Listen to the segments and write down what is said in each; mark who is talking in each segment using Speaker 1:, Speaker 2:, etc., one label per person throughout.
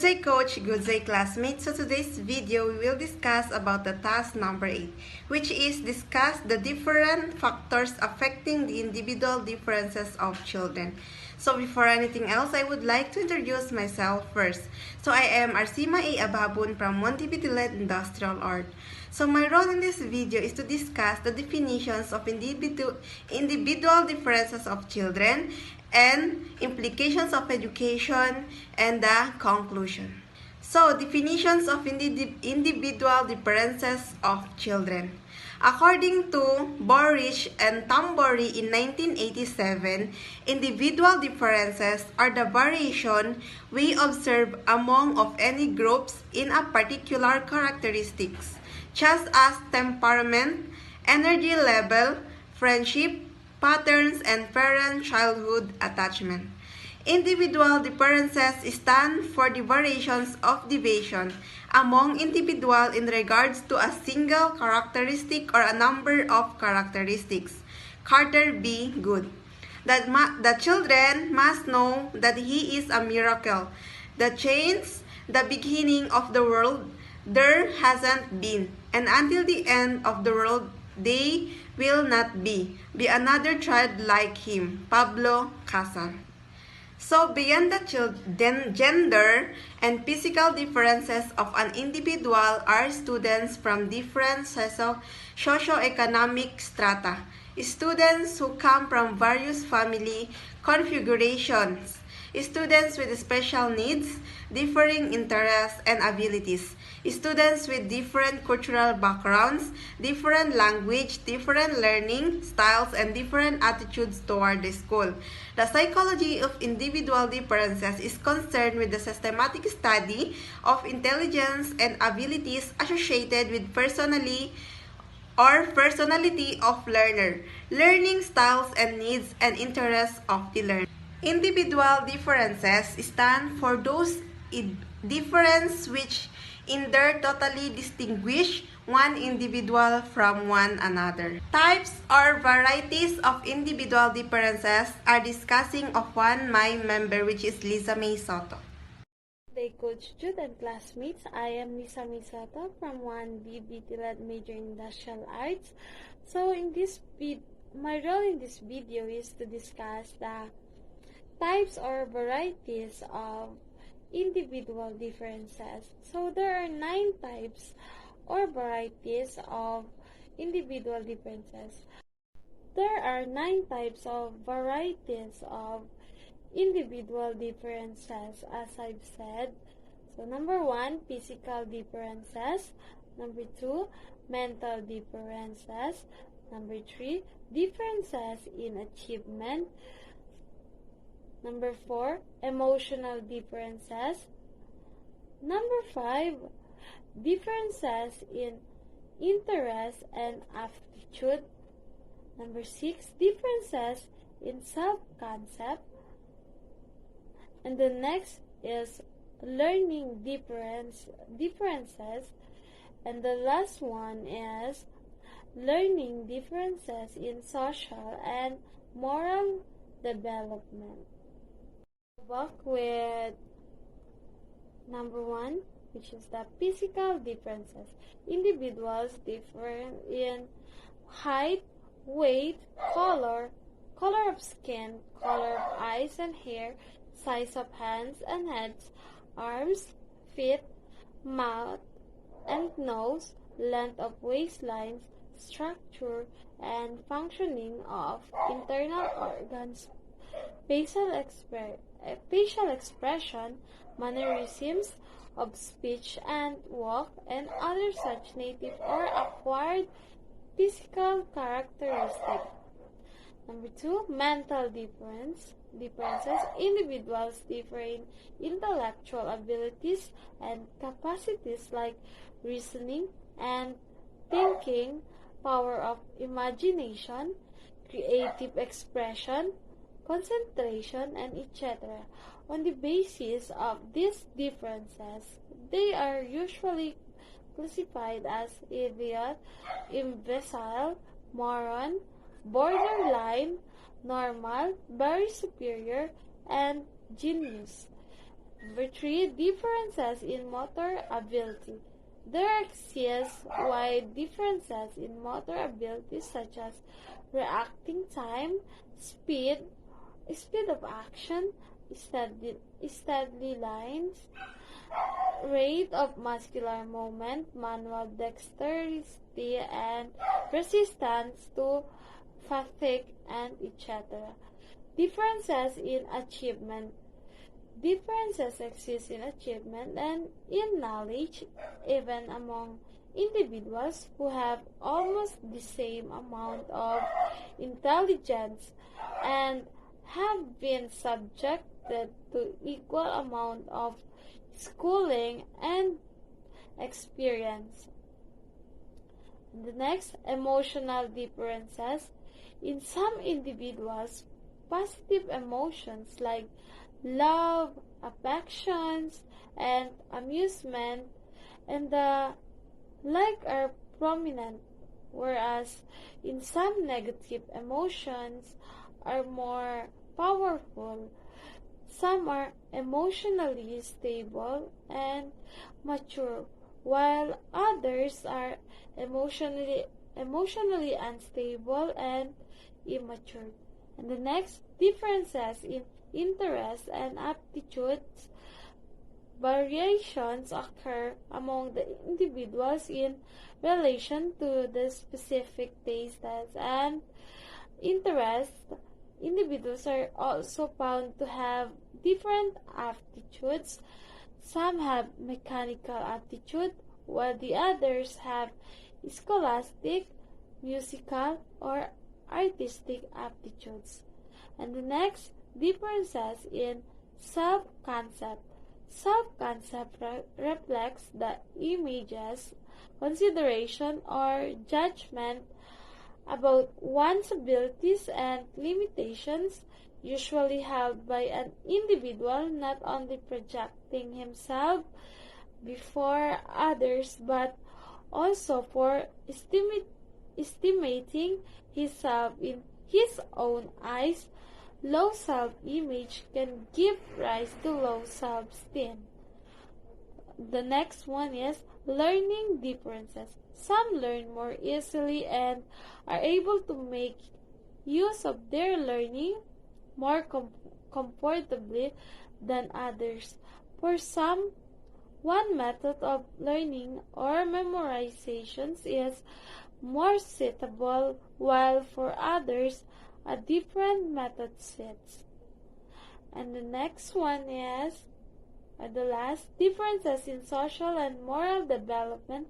Speaker 1: day coach, good day classmates. So today's video we will discuss about the task number 8, which is discuss the different factors affecting the individual differences of children. So before anything else, I would like to introduce myself first. So I am Arsima A. Ababun from Montevideo Industrial Art. So my role in this video is to discuss the definitions of individual differences of children and implications of education and the conclusion. So, definitions of individual differences of children. According to Borish and Tambori in 1987, individual differences are the variation we observe among of any groups in a particular characteristics, such as temperament, energy level, friendship, patterns, and parent-childhood attachment. Individual differences stand for the variations of deviation among individuals in regards to a single characteristic or a number of characteristics. Carter B. Good. The children must know that he is a miracle. The change, the beginning of the world, there hasn't been, and until the end of the world, they will not be another child like him. Pablo Casal. So, beyond the gender and physical differences of an individual are students from different socio-economic strata, students who come from various family configurations, students with special needs, differing interests and abilities, students with different cultural backgrounds, different language, different learning styles, and different attitudes toward the school. The psychology of individual differences is concerned with the systematic study of intelligence and abilities associated with personality of learner, learning styles and needs and interests of the learner. Individual differences stand for those differences which in their totally distinguish one individual from one another. Types or varieties of individual differences are discussing of one my member, which is Lisa May Soto.
Speaker 2: Good day, coach, student classmates. I am Lisa May Soto from 1B BT-led major in Industrial Arts. So my role in this video is to discuss the types or varieties of individual differences. So there are 9 types or varieties of individual differences. There are 9 types of varieties of individual differences, as I've said. So number 1, physical differences. Number 2, mental differences. Number 3, differences in achievement. Number 4, emotional differences. Number 5, differences in interest and aptitude. Number 6, differences in self-concept. And the next is learning differences. And the last one is learning differences in social and moral development. Back with number 1, which is the physical differences. Individuals differ in height, weight, color of skin, color of eyes and hair, size of hands and heads, arms, feet, mouth and nose, length of waistlines, structure and functioning of internal organs, facial expression, mannerisms of speech and walk, and other such native or acquired physical characteristics. Number 2, mental differences. Individuals differ in intellectual abilities and capacities like reasoning and thinking, power of imagination, creative expression, concentration, and etc. On the basis of these differences, they are usually classified as idiot, imbecile, moron, borderline, normal, very superior, and genius. Number 3, differences in motor ability. There exist wide differences in motor abilities such as reacting time, speed, speed of action, steady lines, rate of muscular movement, manual dexterity, and resistance to fatigue, and etc. Differences in achievement. Differences exist in achievement and in knowledge, even among individuals who have almost the same amount of intelligence and have been subjected to equal amount of schooling and experience. The next, emotional differences. In some individuals, positive emotions like love, affections, and amusement and the like are prominent, whereas in some negative emotions are more powerful. Some are emotionally stable and mature, while others are emotionally unstable and immature. And the next, differences in interests and aptitudes. Variations occur among the individuals in relation to the specific tastes and interests. Individuals are also found to have different aptitudes. Some have mechanical aptitude, while the others have scholastic, musical, or artistic aptitudes. And the next, differences in self-concept. Self-concept reflects the images, consideration, or judgment about one's abilities and limitations, usually held by an individual not only projecting himself before others but also for estimating himself in his own eyes. Low self-image can give rise to low self-esteem. The next one is learning differences. Some learn more easily and are able to make use of their learning more comfortably than others. For some, one method of learning or memorizations is more suitable, while for others, a different method suits. And the next one is, the last, differences in social and moral development.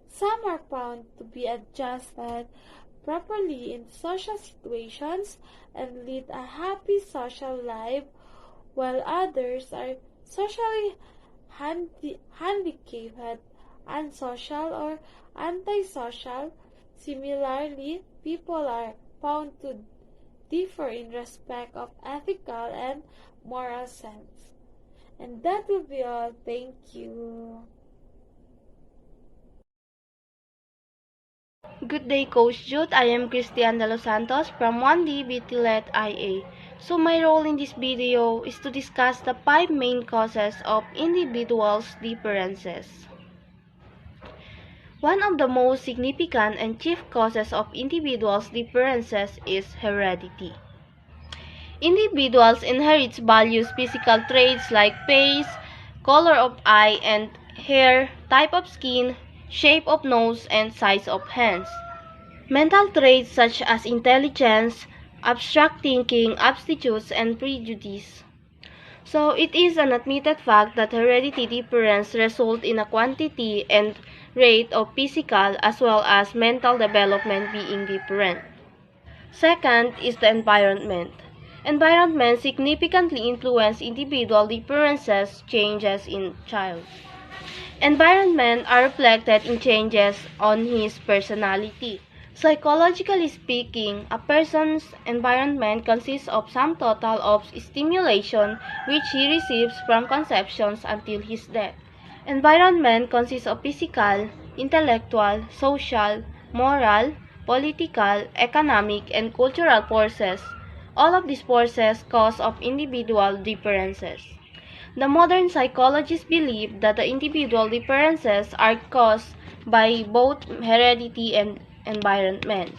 Speaker 2: Some are found to be adjusted properly in social situations and lead a happy social life, while others are socially handicapped, unsocial, or antisocial. Similarly, people are found to differ in respect of ethical and moral sense. And that will be all. Thank you.
Speaker 3: Good day, Coach Jude. I am Christian de los Santos from 1D BTLET IA. So my role in this video is to discuss the 5 main causes of individuals' differences. One of the most significant and chief causes of individuals' differences is heredity. Individuals inherit various physical traits like face, color of eye and hair, type of skin, shape of nose, and size of hands. Mental traits such as intelligence, abstract thinking, aptitudes, and prejudice. So it is an admitted fact that heredity difference result in a quantity and rate of physical as well as mental development being different. Second is the environment. Environment significantly influence individual differences changes in child. Environment are reflected in changes on his personality. Psychologically speaking, a person's environment consists of sum total of stimulation which he receives from conception until his death. Environment consists of physical, intellectual, social, moral, political, economic, and cultural forces. All of these forces cause of individual differences. The modern psychologists believe that the individual differences are caused by both heredity and environment.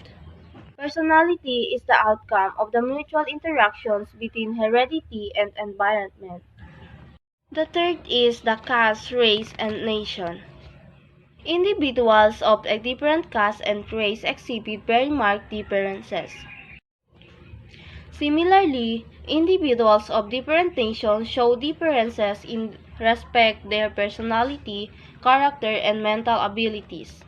Speaker 3: Personality is the outcome of the mutual interactions between heredity and environment. The third is the caste, race, and nation. Individuals of a different caste and race exhibit very marked differences. Similarly, individuals of different nations show differences in respect their personality, character, and mental abilities.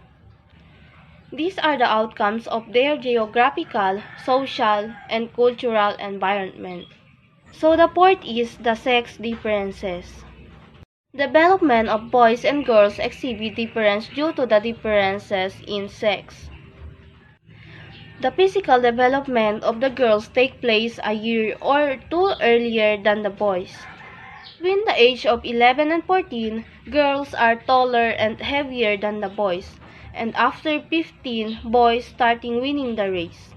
Speaker 3: These are the outcomes of their geographical, social, and cultural environment. So the fourth is the sex differences. Development of boys and girls exhibit difference due to the differences in sex. The physical development of the girls take place a year or two earlier than the boys. Between the age of 11 and 14, girls are taller and heavier than the boys, and after 15, boys starting winning the race.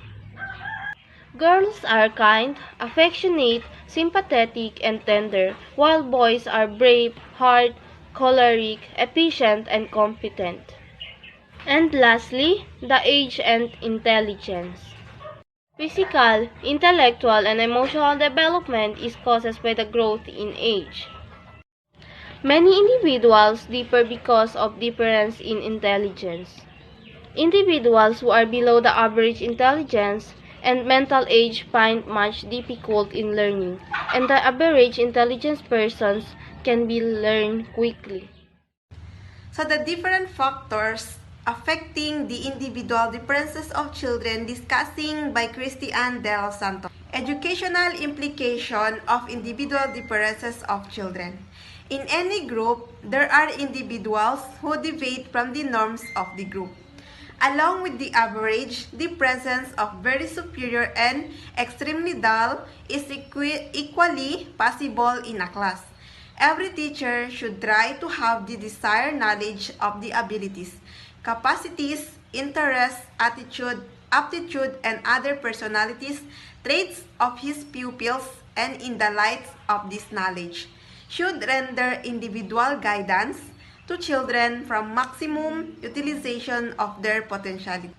Speaker 3: Girls are kind, affectionate, sympathetic, and tender, while boys are brave, hard, choleric, efficient, and competent. And lastly, the age and intelligence. Physical, intellectual, and emotional development is caused by the growth in age. Many individuals differ because of difference in intelligence. Individuals who are below the average intelligence and mental age find much difficult in learning, and the average intelligence persons can be learned quickly.
Speaker 1: So the different factors affecting the individual differences of children discussing by Christian Del Santo. Educational implication of individual differences of children. In any group, there are individuals who deviate from the norms of the group. Along with the average, the presence of very superior and extremely dull is equally possible in a class. Every teacher should try to have the desired knowledge of the abilities, capacities, interests, attitude, aptitude, and other personalities, traits of his pupils, and in the light of this knowledge, should render individual guidance to children from maximum utilization of their potentiality.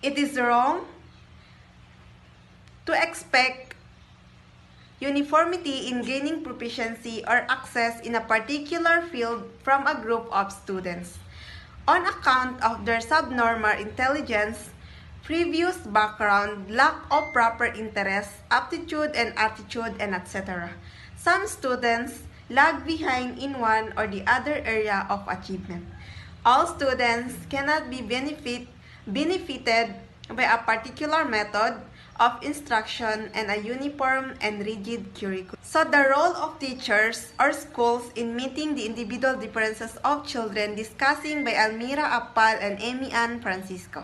Speaker 1: It is wrong to expect uniformity in gaining proficiency or access in a particular field from a group of students on account of their subnormal intelligence, previous background, lack of proper interest, aptitude and attitude, and etc. Some students lag behind in one or the other area of achievement. All students cannot be benefited by a particular method of instruction and a uniform and rigid curriculum. So the role of teachers or schools in meeting the individual differences of children, discussing by Almira Appal and Amy Ann Francisco.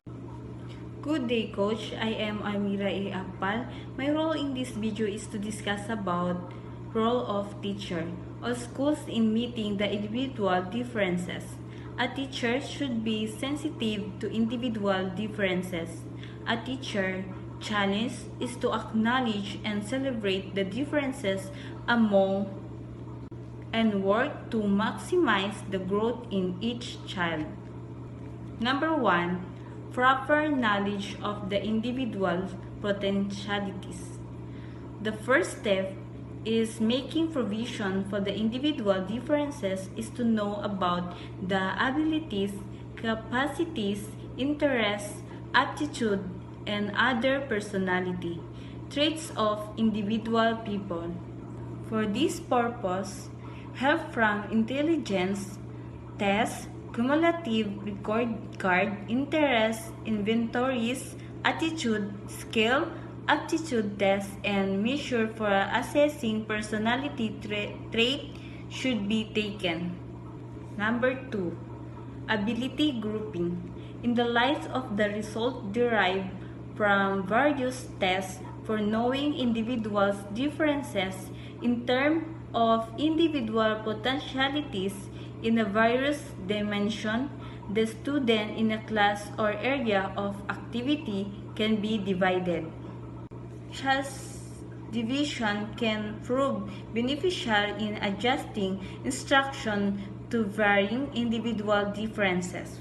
Speaker 4: Good day, Coach. I am Almira A. Appal. My role in this video is to discuss about role of teacher or schools in meeting the individual differences. A teacher should be sensitive to individual differences. A teacher challenge is to acknowledge and celebrate the differences among and work to maximize the growth in each child. Number 1, proper knowledge of the individual's potentialities. The first step is making provision for the individual differences is to know about the abilities, capacities, interests, aptitude, and other personality traits of individual people. For this purpose, help from intelligence tests, cumulative record card, interest, inventories, attitude, skill, aptitude tests, and measure for assessing personality trait should be taken. Number 2, ability grouping. In the light of the result derived from various tests for knowing individuals' differences in terms of individual potentialities in a various dimension, the student in a class or area of activity can be divided. division can prove beneficial in adjusting instruction to varying individual differences.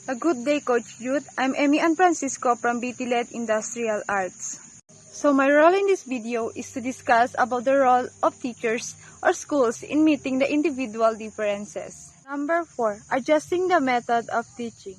Speaker 5: A good day, Coach Jude. I'm Emmy and Francisco from BT-led Industrial Arts. So my role in this video is to discuss about the role of teachers or schools in meeting the individual differences. Number 4, adjusting the method of teaching.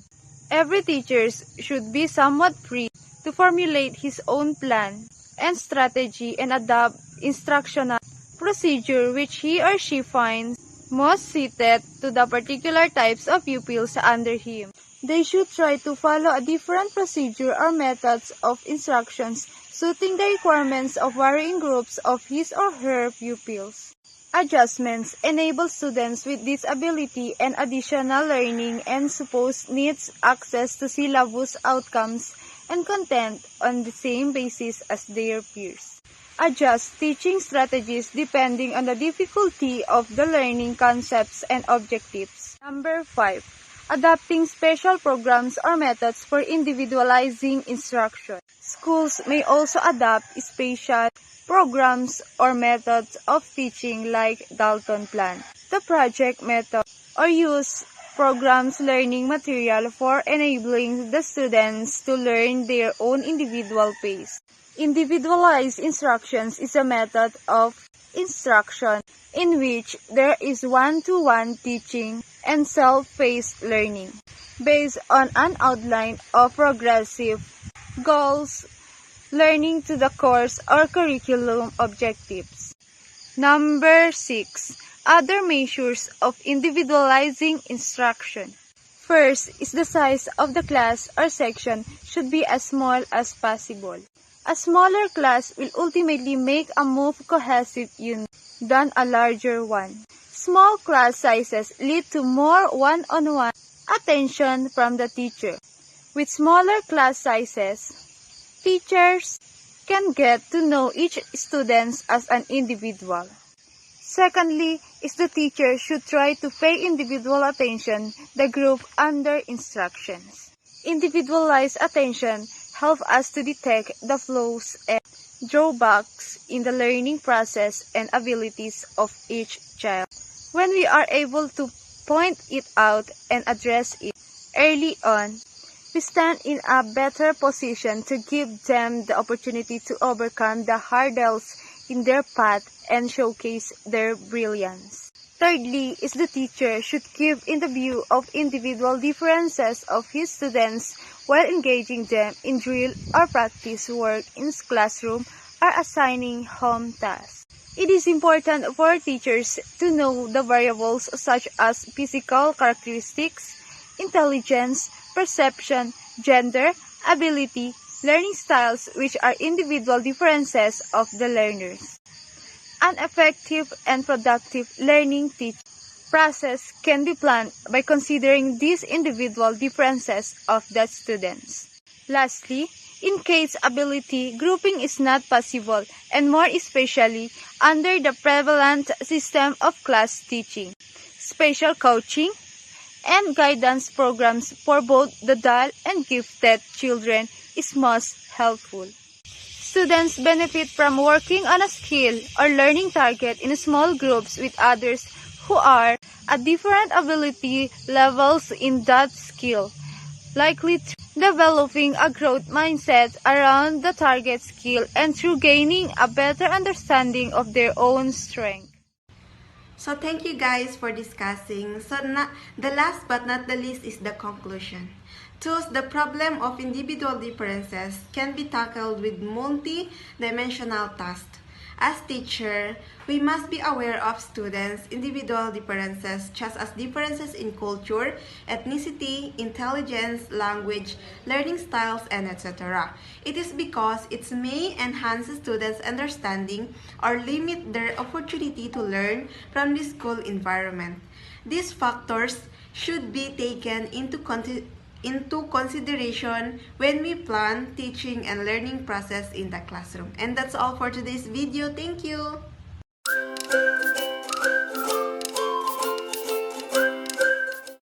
Speaker 5: Every teacher should be somewhat free to formulate his own plan and strategy and adapt instructional procedure which he or she finds most suited to the particular types of pupils under him. They should try to follow a different procedure or methods of instructions suiting the requirements of varying groups of his or her pupils. Adjustments enable students with disability and additional learning and supposed needs access to syllabus outcomes and content on the same basis as their peers. Adjust teaching strategies depending on the difficulty of the learning concepts and objectives. Number 5. Adapting special programs or methods for individualizing instruction. Schools may also adopt special programs or methods of teaching like Dalton Plan, the project method, or use programs learning material for enabling the students to learn their own individual pace. Individualized instructions is a method of instruction in which there is one-to-one teaching and self-paced learning based on an outline of progressive goals, learning to the course or curriculum objectives. Number 6. Other measures of individualizing instruction. First is the size of the class or section should be as small as possible. A smaller class will ultimately make a more cohesive unit than a larger one. Small class sizes lead to more one-on-one attention from the teacher. With smaller class sizes, teachers can get to know each student as an individual. Secondly, is the teacher should try to pay individual attention the group under instructions. Individualized attention helps us to detect the flaws and drawbacks in the learning process and abilities of each child. When we are able to point it out and address it early on, we stand in a better position to give them the opportunity to overcome the hurdles in their path and showcase their brilliance. Thirdly, is the teacher should give in the view of individual differences of his students while engaging them in drill or practice work in classroom or assigning home tasks. It is important for teachers to know the variables such as physical characteristics, intelligence, perception, gender, ability, learning styles which are individual differences of the learners. An effective and productive learning teaching process can be planned by considering these individual differences of the students. Lastly, in case ability grouping is not possible, and more especially under the prevalent system of class teaching, special coaching and guidance programs for both the dull and gifted children is most helpful. Students benefit from working on a skill or learning target in small groups with others who are at different ability levels in that skill, likely through developing a growth mindset around the target skill and through gaining a better understanding of their own strength.
Speaker 1: So thank you guys for discussing. The last but not the least is the conclusion. Thus, the problem of individual differences can be tackled with multi-dimensional tasks. As teacher, we must be aware of students' individual differences, such as differences in culture, ethnicity, intelligence, language, learning styles, and etc. It is because it may enhance students' understanding or limit their opportunity to learn from the school environment. These factors should be taken into consideration when we plan teaching and learning process in the classroom. And that's all for today's video. Thank you.